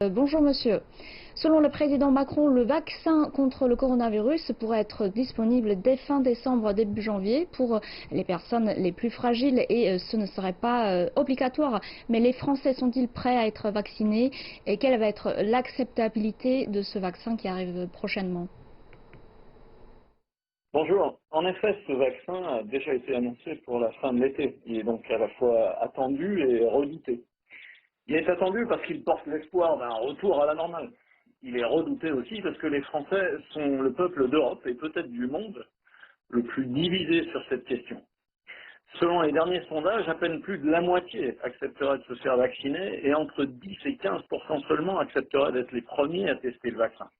Bonjour monsieur. Selon le président Macron, le vaccin contre le coronavirus pourrait être disponible dès fin décembre, début janvier pour les personnes les plus fragiles et ce ne serait pas obligatoire. Mais les Français sont-ils prêts à être vaccinés et quelle va être l'acceptabilité de ce vaccin qui arrive prochainement? Bonjour. En effet, ce vaccin a déjà été annoncé pour la fin de l'été. Il est donc à la fois attendu et redouté. Il est attendu parce qu'il porte l'espoir d'un retour à la normale. Il est redouté aussi parce que les Français sont le peuple d'Europe et peut-être du monde le plus divisé sur cette question. Selon les derniers sondages, à peine plus de la moitié accepterait de se faire vacciner et entre 10 et 15% seulement accepteraient d'être les premiers à tester le vaccin.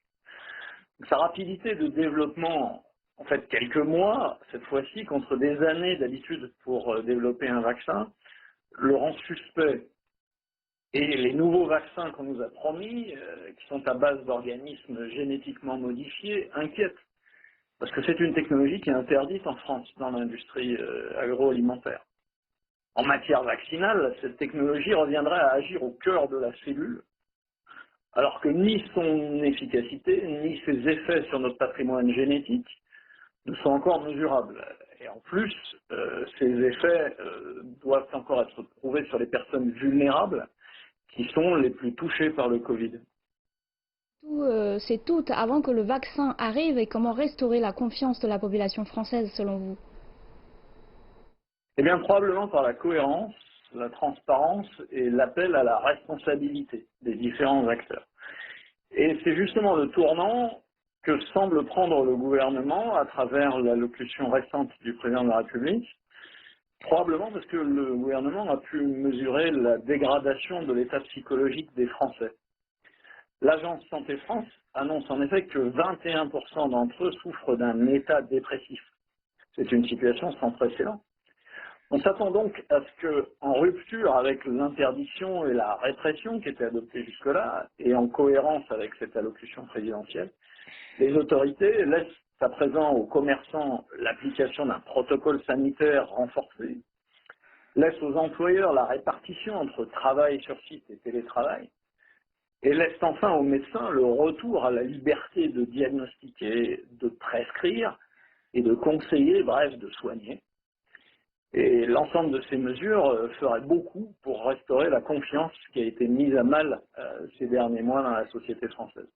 Sa rapidité de développement, en fait quelques mois, cette fois-ci, contre des années d'habitude pour développer un vaccin, le rend suspect. Et les nouveaux vaccins qu'on nous a promis, qui sont à base d'organismes génétiquement modifiés, inquiètent. Parce que c'est une technologie qui est interdite en France dans l'industrie agroalimentaire. En matière vaccinale, cette technologie reviendrait à agir au cœur de la cellule, alors que ni son efficacité, ni ses effets sur notre patrimoine génétique ne sont encore mesurables. Et en plus, ces effets doivent encore être prouvés sur les personnes vulnérables, qui sont les plus touchés par le Covid. C'est tout avant que le vaccin arrive et comment restaurer la confiance de la population française selon vous? Eh bien, probablement par la cohérence, la transparence et l'appel à la responsabilité des différents acteurs. Et c'est justement le tournant que semble prendre le gouvernement à travers l'allocution récente du président de la République, probablement parce que le gouvernement a pu mesurer la dégradation de l'état psychologique des Français. L'agence Santé France annonce en effet que 21% d'entre eux souffrent d'un état dépressif. C'est une situation sans précédent. On s'attend donc à ce que, en rupture avec l'interdiction et la répression qui étaient adoptées jusque-là, et en cohérence avec cette allocution présidentielle, les autorités laissent à présent aux commerçants l'application d'un protocole sanitaire renforcé, laissent aux employeurs la répartition entre travail sur site et télétravail, et laissent enfin aux médecins le retour à la liberté de diagnostiquer, de prescrire et de conseiller, bref, de soigner. Et l'ensemble de ces mesures ferait beaucoup pour restaurer la confiance qui a été mise à mal ces derniers mois dans la société française.